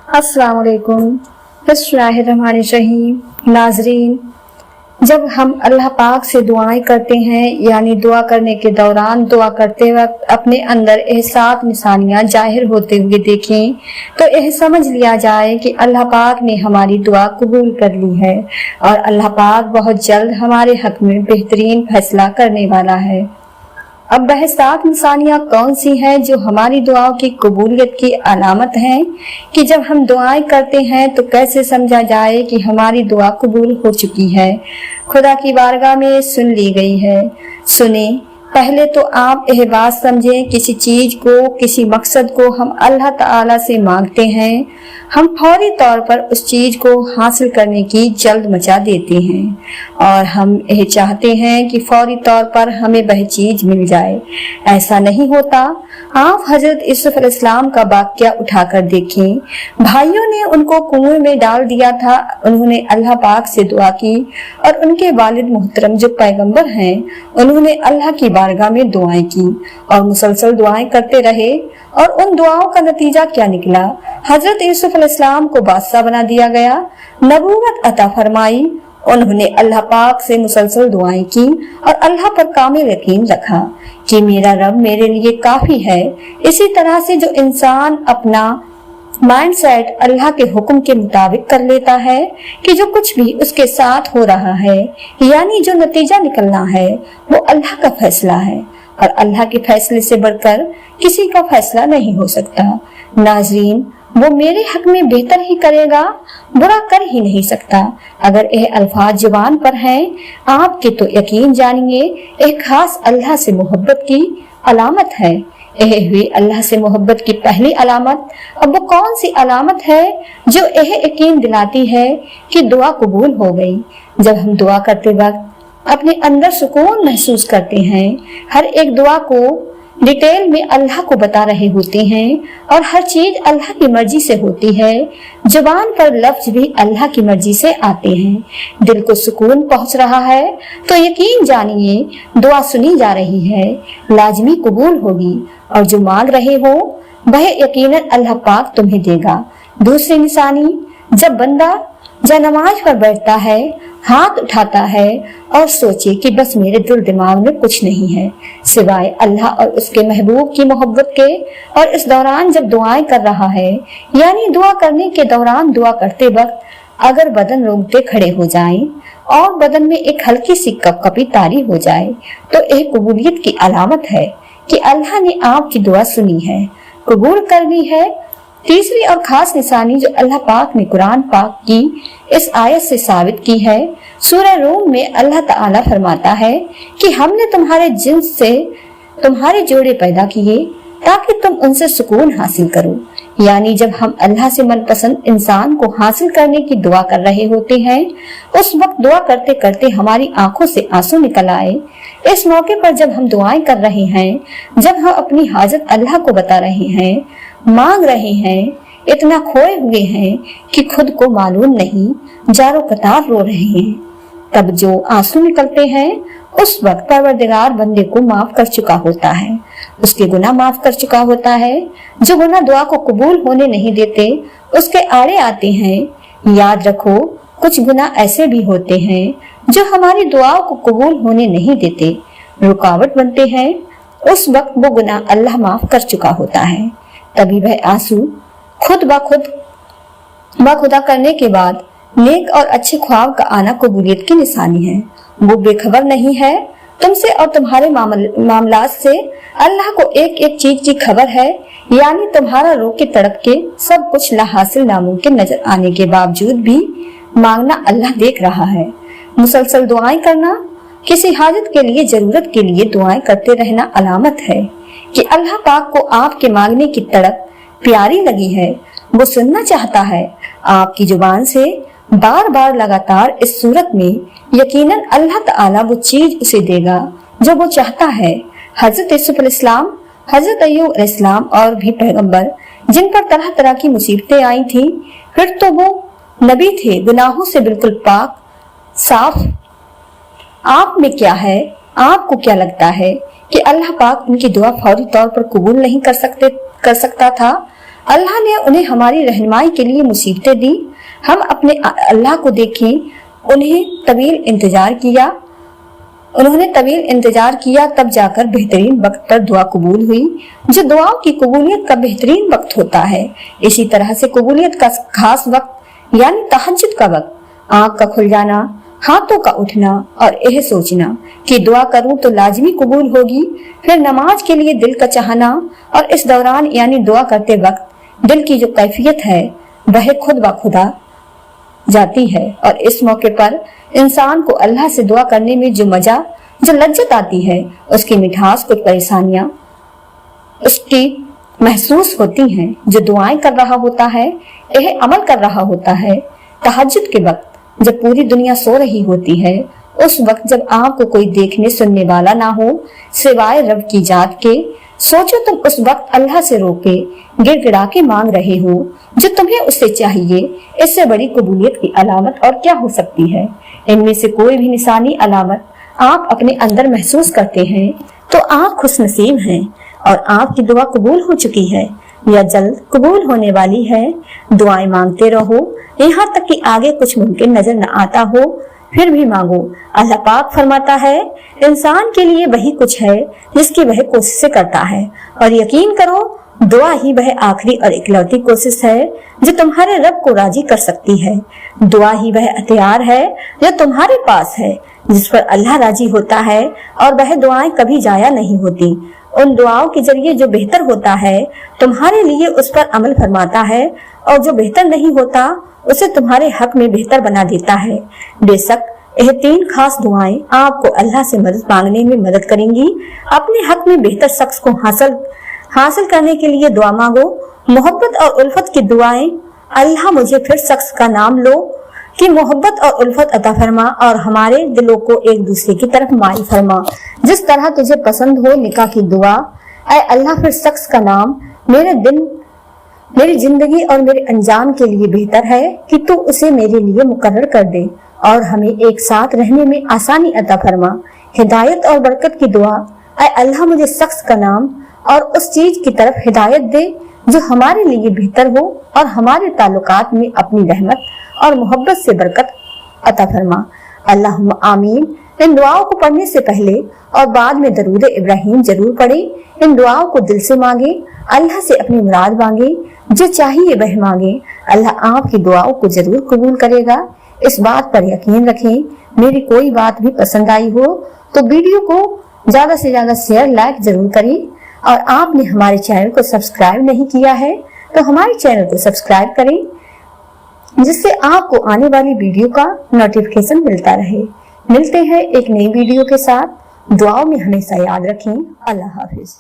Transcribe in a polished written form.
अस्सलाम वालेकुम। बिस्मिल्लाहिर्रहमानिर्रहीम। नाजरीन, जब हम अल्लाह पाक से दुआएं करते हैं यानी दुआ करने के दौरान दुआ करते वक्त अपने अंदर एहसास निशानियां जाहिर होते हुए देखें तो यह समझ लिया जाए कि अल्लाह पाक ने हमारी दुआ कबूल कर ली है और अल्लाह पाक बहुत जल्द हमारे हक में बेहतरीन फैसला करने वाला है। अब वह 7 निशानियां कौन सी हैं जो हमारी दुआओं की कबूलियत की अलामत हैं कि जब हम दुआएं करते हैं तो कैसे समझा जाए कि हमारी दुआ कबूल हो चुकी है, खुदा की बारगाह में सुन ली गई है। सुने, पहले तो आप यह बात समझें, किसी चीज को, किसी मकसद को हम अल्लाह ताला से मांगते हैं, हम फौरी तौर पर उस चीज को हासिल करने की जल्द मचा देते हैं और हम यह चाहते हैं कि फौरी तौर पर हमें वह चीज मिल जाए। ऐसा नहीं होता। आप हजरत यूसुफ अलैहिस्सलाम का वाकया उठाकर देखें। भाइयों ने उनको कुएं में डाल दिया था। उन्होंने अल्लाह पाक से दुआ की और उनके वालिद मोहतरम जो पैगंबर हैं, उन्होंने अल्लाह की बारगाह में दुआएं की और मुसलसल दुआएं करते रहे। और उन दुआओं का नतीजा क्या निकला? हजरत यूसुफ अलैहिस्सलाम को बादशाह बना दिया गया, नबूवत अता फरमाई। उन्होंने अल्लाह पाक से मुसलसल दुआएं की और अल्लाह पर कामिल यकीन रखा कि मेरा रब मेरे लिए काफी है। इसी तरह से जो इंसान अपना माइंड सेट अल्लाह के हुक्म के मुताबिक कर लेता है कि जो कुछ भी उसके साथ हो रहा है यानी जो नतीजा निकलना है वो अल्लाह का फैसला है और अल्लाह के फैसले से बढ़कर किसी का फैसला नहीं हो सकता। नाजरीन, वो मेरे हक में बेहतर ही करेगा, बुरा कर ही नहीं सकता। अगर यह अल्फाज जुबान पर हैं, आपके तो यकीन जानिए एक खास अल्लाह से मोहब्बत की अलामत है। यह हुई अल्लाह से मोहब्बत की पहली अलामत। अब वो कौन सी अलामत है जो यह यकीन दिलाती है कि दुआ कबूल हो गई? जब हम दुआ करते वक्त अपने अंदर सुकून महसूस करते हैं, हर एक दुआ को डिटेल में अल्लाह को बता रहे होते हैं और हर चीज अल्लाह की मर्जी से होती है, जुबान पर लफ्ज भी अल्लाह की मर्जी से आते हैं, दिल को सुकून पहुंच रहा है, तो यकीन जानिए दुआ सुनी जा रही है, लाजमी कबूल होगी और जो मांग रहे हो वह यकीनन अल्लाह पाक तुम्हें देगा। दूसरी निशानी, जब बंदा नमाज पर बैठता है, हाथ उठाता है और सोचे कि बस मेरे दिल दिमाग में कुछ नहीं है सिवाय अल्लाह और उसके महबूब की मोहब्बत के, और इस दौरान जब दुआएं कर रहा है यानी दुआ करने के दौरान दुआ करते वक्त अगर बदन रोंगटे खड़े हो जाएं और बदन में एक हल्की सी कपकपी तारी हो जाए तो यह कबूलियत की अलामत है कि अल्लाह ने आपकी दुआ सुनी है, कबूल कर ली है। तीसरी और खास निशानी जो अल्लाह पाक ने कुरान पाक की इस आयत से साबित की है, सूरह रूम में अल्लाह ताला फरमाता है कि हमने तुम्हारे जिन्स से तुम्हारे जोड़े पैदा किए ताकि तुम उनसे सुकून हासिल करो। यानी जब हम अल्लाह से मनपसंद इंसान को हासिल करने की दुआ कर रहे होते हैं, उस वक्त दुआ करते करते हमारी आंखों से आंसू निकल आए। इस मौके पर जब हम दुआएं कर रहे हैं, जब हम अपनी हाजत अल्लाह को बता रहे हैं, मांग रहे हैं, इतना खोए हुए हैं कि खुद को मालूम नहीं, जारो कतार रो रहे हैं, तब जो आंसू निकलते हैं उस वक्त परवरदिगार बंदे को माफ कर चुका होता है, उसके गुनाह माफ कर चुका होता है। जो गुनाह दुआ को कबूल होने नहीं देते उसके आड़े आते हैं। याद रखो, कुछ गुनाह ऐसे भी होते हैं जो हमारी दुआओं को कबूल होने नहीं देते, रुकावट बनते हैं। उस वक्त वो गुनाह अल्लाह माफ कर चुका होता है। तभी वह आंसू खुद ब खुदा करने के बाद नेक और अच्छे ख्वाब का आना कबूलियत की निशानी है। वो बेखबर नहीं है तुमसे और तुम्हारे मामलात से। अल्लाह को एक एक चीज की खबर है, यानी तुम्हारा रो के तड़प के सब कुछ ला हासिल नामुमकिन नजर आने के बावजूद भी मांगना अल्लाह देख रहा है। मुसलसल दुआएं करना, किसी हाजत के लिए, जरूरत के लिए दुआएं करते रहना अलामत है कि अल्लाह पाक को आपके मांगने की तड़प प्यारी लगी है। वो सुनना चाहता है आपकी जुबान से बार बार लगातार। इस सूरत में यकीनन अल्लाह ताला वो चीज उसे देगा जो वो चाहता है। हजरत यूसुफ अलैहिस्सलाम, हजरत अय्यूब अलैहिस्सलाम और भी पैगंबर जिन पर तरह तरह की मुसीबतें आई थी, फिर तो वो नबी थे, गुनाहों से बिल्कुल पाक साफ। आप में क्या है? आपको क्या लगता है कि अल्लाह पाक उनकी दुआ फौरी तौर पर कबूल नहीं कर सकता था? अल्लाह ने उन्हें हमारी रहनुमाई के लिए मुसीबतें दी। हम अपने अल्लाह को देखें, उन्होंने तवील इंतजार किया, तब जाकर बेहतरीन वक्त पर दुआ कबूल हुई, जो दुआओं की कबूलियत का बेहतरीन वक्त होता है। इसी तरह से कबूलियत का खास वक्त यानी तहज्जुद का वक्त, आँख का खुल जाना, हाथों का उठना और यह सोचना कि दुआ करूं तो लाजमी कबूल होगी, फिर नमाज के लिए दिल का चाहना, और इस दौरान यानी दुआ करते वक्त दिल की जो कैफियत है वह खुद ब खुदा जाती है। और इस मौके पर इंसान को अल्लाह से दुआ करने में जो मजा, जो लज्जत आती है, उसकी मिठास, कुछ परेशानियां उसकी महसूस होती हैं। जो दुआएं कर रहा होता है, यह अमल कर रहा होता है, तहज्जुद के वक्त जब पूरी दुनिया सो रही होती है, उस वक्त जब आपको कोई देखने सुनने वाला ना हो सिवाय रब की जात के, सोचो तुम उस वक्त अल्लाह से रोके गिड़गिड़ा के मांग रहे हो जो तुम्हें उससे चाहिए। इससे बड़ी कबूलियत की अलामत और क्या हो सकती है। इनमें से कोई भी निशानी अलामत आप अपने अंदर महसूस करते हैं तो आप खुशनसीब हैं और आपकी दुआ कबूल हो चुकी है या जल्द कबूल होने वाली है। दुआएं मांगते रहो यहाँ तक कि आगे कुछ मुमकिन नजर न आता हो, फिर भी मांगो। अल्लाह पाक फरमाता है, इंसान के लिए वही कुछ है जिसकी वह कोशिशें करता है, और यकीन करो दुआ ही वह आखिरी और इकलौती कोशिश है जो तुम्हारे रब को राजी कर सकती है। दुआ ही वह हथियार है जो तुम्हारे पास है जिस पर अल्लाह राजी होता है, और वह दुआएं कभी जाया नहीं होती। उन दुआओं के जरिए जो बेहतर होता है तुम्हारे लिए उस पर अमल फरमाता है, और जो बेहतर नहीं होता उसे तुम्हारे हक में बेहतर बना देता है। बेशक यह 3 खास दुआएं आपको अल्लाह से मदद मांगने में मदद करेंगी। अपने हक में बेहतर शख्स को हासिल करने के लिए दुआ मांगो। मोहब्बत और उल्फत की दुआएं, अल्लाह मुझे फिर शख्स का नाम लो कि मोहब्बत और उल्फत अता फरमा और हमारे दिलों को एक दूसरे की तरफ माइल फरमा। जिस तरह तुझे पसंद हो निकाह की दुआ, ऐ अल्लाह फिर शख्स का नाम मेरी जिंदगी और मेरे अंजाम के लिए बेहतर है कि तू उसे मेरे लिए मुकर्रर कर दे और हमें एक साथ रहने में आसानी अता फरमा। हिदायत और बरकत की दुआ, ऐ अल्लाह मुझे शख्स का नाम और उस चीज की तरफ हिदायत दे जो हमारे लिए बेहतर हो और हमारे ताल्लुकात में अपनी रहमत और मोहब्बत से बरकत अता फरमा। अल्लाहुम्मा आमीन। इन दुआओं को पढ़ने से पहले और बाद में दरूद इब्राहिम जरूर पढ़े। इन दुआओं को दिल से मांगे, अल्लाह से अपनी मुराद मांगे, जो चाहिए वह मांगे। अल्लाह आपकी दुआओं को जरूर कबूल करेगा, इस बात पर यकीन रखें। मेरी कोई बात भी पसंद आई हो तो वीडियो को ज्यादा से ज्यादा शेयर, लाइक जरूर करें, और आपने हमारे चैनल को सब्सक्राइब नहीं किया है तो हमारे चैनल को सब्सक्राइब करें, जिससे आपको आने वाली वीडियो का नोटिफिकेशन मिलता रहे। मिलते हैं एक नई वीडियो के साथ। दुआओं में हमेशा याद रखें। अल्लाह हाफिज।